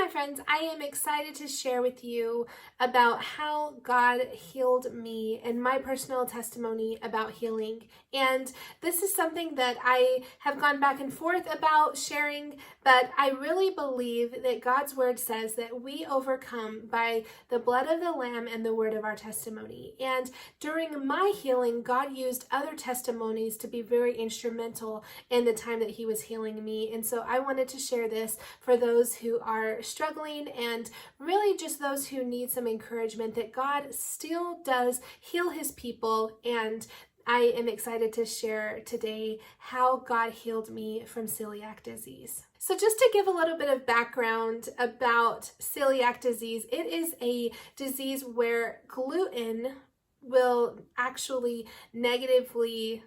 my friends, I am excited to share with you about how God healed me and my personal testimony about healing. And this is something that I have gone back and forth about sharing, but I really believe that God's word says that we overcome by the blood of the Lamb and the word of our testimony. And during my healing, God used other testimonies to be very instrumental in the time that He was healing me. And so I wanted to share this for those who are struggling and really just those who need some encouragement that God still does heal His people. And I am excited to share today how God healed me from celiac disease. So just to give a little bit of background about celiac disease, it is a disease where gluten will actually negatively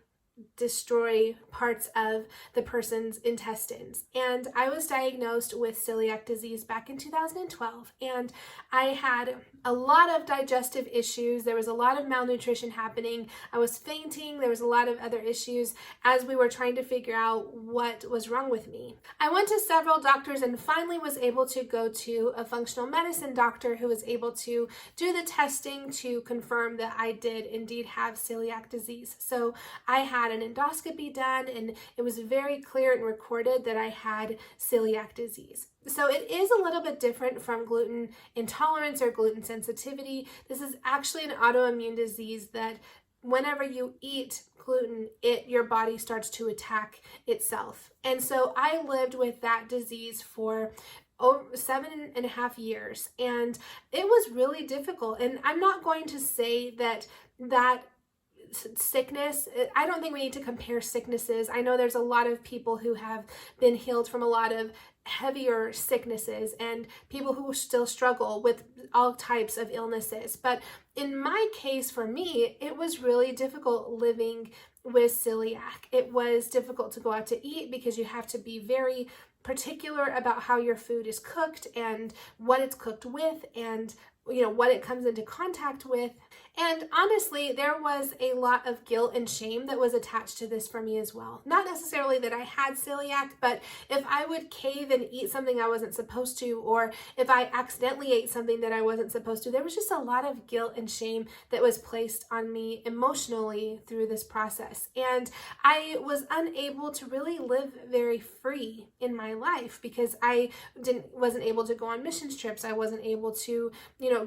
destroy parts of the person's intestines. And I was diagnosed with celiac disease back in 2012, and I had a lot of digestive issues. There was a lot of malnutrition happening. I was fainting. There was a lot of other issues as we were trying to figure out what was wrong with me. I went to several doctors and finally was able to go to a functional medicine doctor who was able to do the testing to confirm that I did indeed have celiac disease. So I had an endoscopy done, and it was very clear and recorded that I had celiac disease. So it is a little bit different from gluten intolerance or gluten sensitivity. This is actually an autoimmune disease that whenever you eat gluten, your body starts to attack itself. And so I lived with that disease for over 7.5 years, and it was really difficult. And I'm not going to say that sickness, I don't think we need to compare sicknesses. I know there's a lot of people who have been healed from a lot of heavier sicknesses and people who still struggle with all types of illnesses. But in my case, for me, it was really difficult living with celiac. It was difficult to go out to eat because you have to be very particular about how your food is cooked and what it's cooked with and what it comes into contact with. And honestly, there was a lot of guilt and shame that was attached to this for me as well. Not necessarily that I had celiac, but if I would cave and eat something I wasn't supposed to, or if I accidentally ate something that I wasn't supposed to, there was just a lot of guilt and shame that was placed on me emotionally through this process. And I was unable to really live very free in my life because I wasn't able to go on missions trips. I wasn't able to,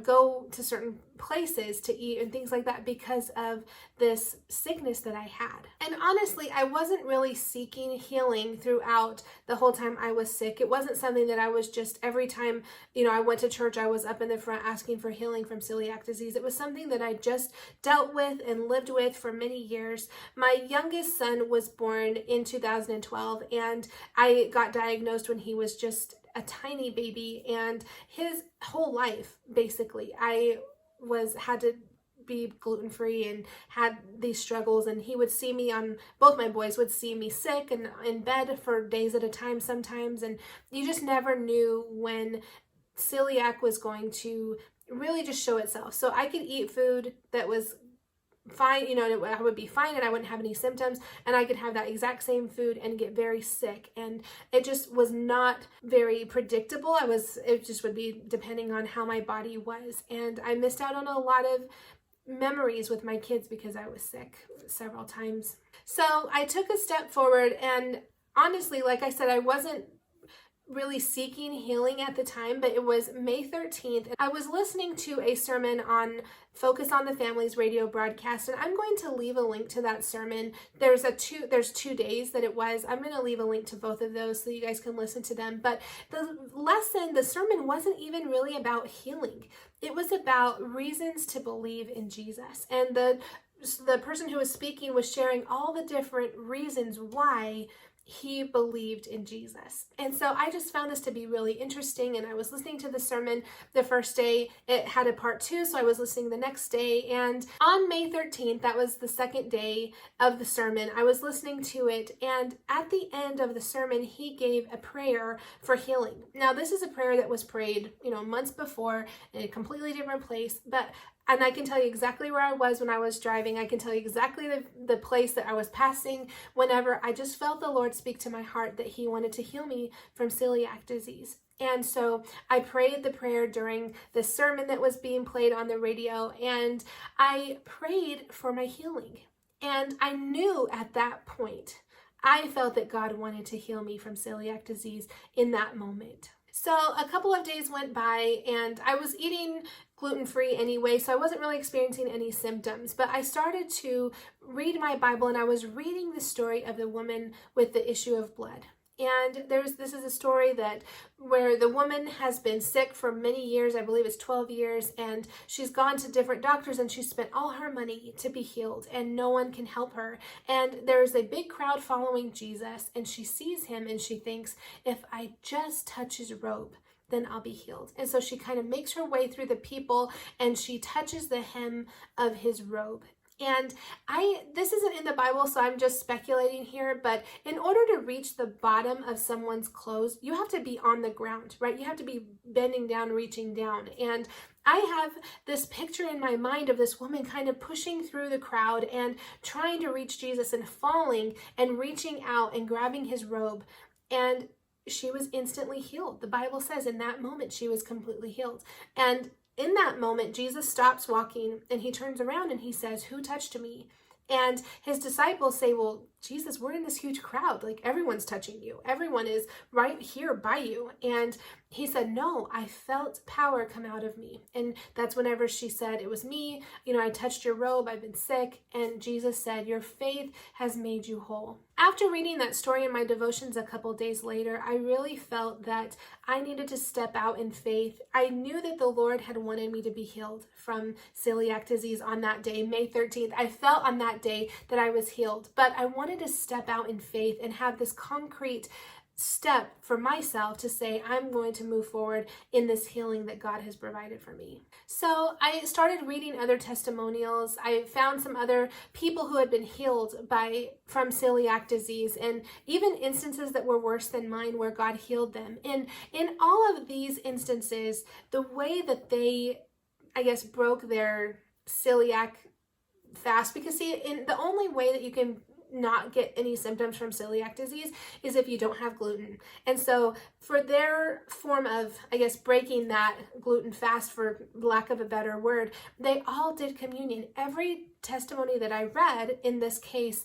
go to certain places to eat and things like that because of this sickness that I had. And honestly, I wasn't really seeking healing throughout the whole time I was sick. It wasn't something that I was just every time, I went to church, I was up in the front asking for healing from celiac disease. It was something that I just dealt with and lived with for many years. My youngest son was born in 2012, and I got diagnosed when he was just a tiny baby, and his whole life, basically, I had to be gluten-free and had these struggles, and he would see me both my boys would see me sick and in bed for days at a time sometimes, and you just never knew when celiac was going to really just show itself. So I could eat food that was fine, I would be fine and I wouldn't have any symptoms, and I could have that exact same food and get very sick, and it just was not very predictable. It just would be depending on how my body was, and I missed out on a lot of memories with my kids because I was sick several times. So I took a step forward, and honestly, like I said, I wasn't really seeking healing at the time, but it was May 13th. I was listening to a sermon on Focus on the Family's radio broadcast, and I'm going to leave a link to that sermon. There's 2 days that it was. I'm going to leave a link to both of those so you guys can listen to them. But the sermon wasn't even really about healing. It was about reasons to believe in Jesus. And the person who was speaking was sharing all the different reasons why he believed in Jesus. And so I just found this to be really interesting, and I was listening to the sermon the first day. It had a part 2, so I was listening the next day, and on May 13th, that was the second day of the sermon, I was listening to it, and at the end of the sermon, he gave a prayer for healing. Now, this is a prayer that was prayed, months before in a completely different place, and I can tell you exactly where I was when I was driving. I can tell you exactly the place that I was passing whenever I just felt the Lord speak to my heart that he wanted to heal me from celiac disease. And so I prayed the prayer during the sermon that was being played on the radio, and I prayed for my healing. And I knew at that point, I felt that God wanted to heal me from celiac disease in that moment. So a couple of days went by and I was eating gluten-free anyway, so I wasn't really experiencing any symptoms, but I started to read my Bible and I was reading the story of the woman with the issue of blood. And this is a story where the woman has been sick for many years, I believe it's 12 years, and she's gone to different doctors and she's spent all her money to be healed and no one can help her. And there's a big crowd following Jesus and she sees him and she thinks, if I just touch his robe, then I'll be healed. And so she kind of makes her way through the people and she touches the hem of his robe. And this isn't in the Bible, so I'm just speculating here, but in order to reach the bottom of someone's clothes, you have to be on the ground, right? You have to be bending down, reaching down. And I have this picture in my mind of this woman kind of pushing through the crowd and trying to reach Jesus and falling and reaching out and grabbing his robe. And she was instantly healed. The Bible says in that moment, she was completely healed. And in that moment, Jesus stops walking and he turns around and he says, "Who touched me?" And his disciples say, "Well, Jesus, we're in this huge crowd. Like everyone's touching you. Everyone is right here by you." And he said, "No, I felt power come out of me." And that's whenever she said, "It was me. I touched your robe. I've been sick." And Jesus said, "Your faith has made you whole." After reading that story in my devotions a couple days later, I really felt that I needed to step out in faith. I knew that the Lord had wanted me to be healed from celiac disease on that day, May 13th. I felt on that day that I was healed, but I wanted to step out in faith and have this concrete step for myself to say, I'm going to move forward in this healing that God has provided for me. So I started reading other testimonials. I found some other people who had been healed from celiac disease, and even instances that were worse than mine where God healed them. And in all of these instances, the way that they, broke their celiac fast, because the only way that you can not get any symptoms from celiac disease is if you don't have gluten. And so for their form of, breaking that gluten fast, for lack of a better word, they all did communion. Every testimony that I read in this case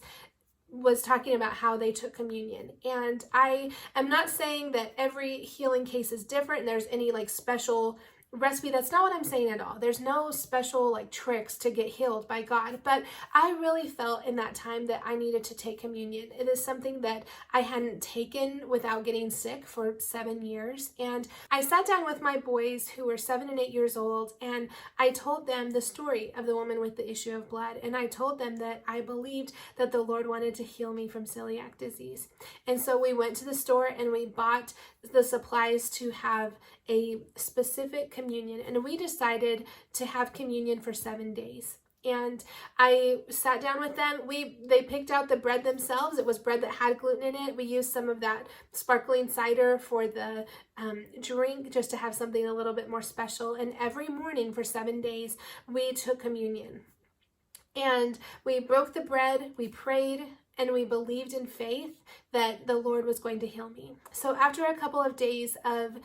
was talking about how they took communion. And I am not saying that every healing case is different and there's any special recipe. That's not what I'm saying at all. There's no special tricks to get healed by God, but I really felt in that time that I needed to take communion. It is something that I hadn't taken without getting sick for 7 years. And I sat down with my boys who were 7 and 8 years old, and I told them the story of the woman with the issue of blood. And I told them that I believed that the Lord wanted to heal me from celiac disease. And so we went to the store and we bought the supplies to have a specific communion, and we decided to have communion for 7 days. And I sat down with them. They picked out the bread themselves. It was bread that had gluten in it. We used some of that sparkling cider for the drink, just to have something a little bit more special. And every morning for 7 days, we took communion. And we broke the bread, we prayed, and we believed in faith that the Lord was going to heal me. So after a couple of days of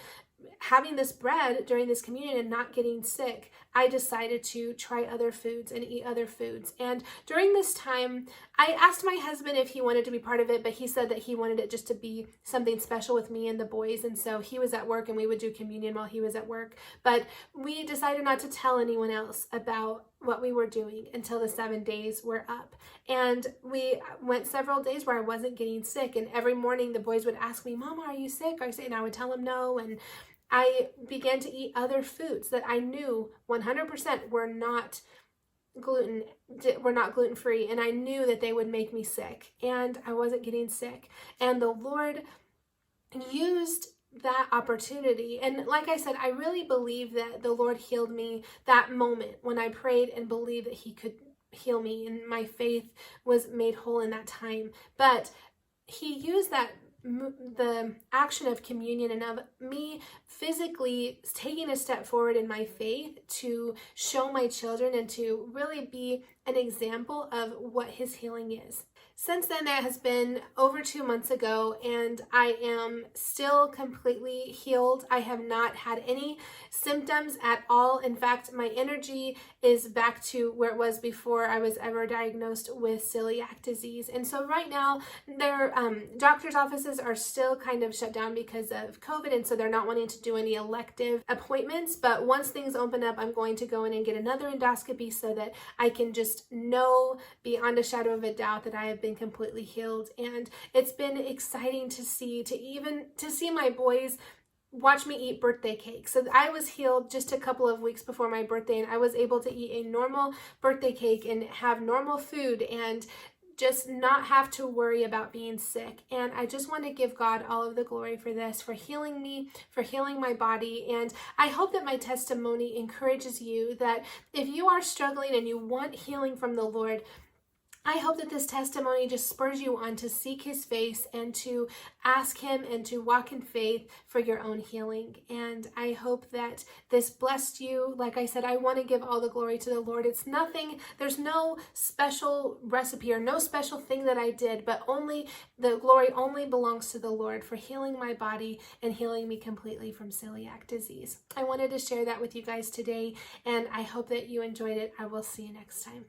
having this bread during this communion and not getting sick, I decided to try other foods and eat other foods. And during this time, I asked my husband if he wanted to be part of it, but he said that he wanted it just to be something special with me and the boys. And so he was at work and we would do communion while he was at work. But we decided not to tell anyone else about what we were doing until the 7 days were up. And we went several days where I wasn't getting sick. And every morning the boys would ask me, "Mama, are you sick?" And I would tell them no. And I began to eat other foods that I knew 100% were not gluten-free, and I knew that they would make me sick, and I wasn't getting sick. And the Lord used that opportunity. And like I said, I really believe that the Lord healed me that moment when I prayed and believed that he could heal me, and my faith was made whole in that time. But he used the action of communion and of me physically taking a step forward in my faith to show my children and to really be an example of what his healing is. Since then, that has been over 2 months ago, and I am still completely healed. I have not had any symptoms at all. In fact, my energy is back to where it was before I was ever diagnosed with celiac disease. And so right now, their doctor's offices are still kind of shut down because of COVID, and so they're not wanting to do any elective appointments. But once things open up, I'm going to go in and get another endoscopy so that I can just know beyond a shadow of a doubt that I have been completely healed. And it's been exciting to see my boys watch me eat birthday cake. So I was healed just a couple of weeks before my birthday, and I was able to eat a normal birthday cake and have normal food and just not have to worry about being sick. And I just want to give God all of the glory for this, for healing me, for healing my body. And I hope that my testimony encourages you, that if you are struggling and you want healing from the Lord, I hope that this testimony just spurs you on to seek his face and to ask him and to walk in faith for your own healing. And I hope that this blessed you. Like I said, I want to give all the glory to the Lord. It's nothing, there's no special recipe or no special thing that I did, but only the glory only belongs to the Lord for healing my body and healing me completely from celiac disease. I wanted to share that with you guys today, and I hope that you enjoyed it. I will see you next time.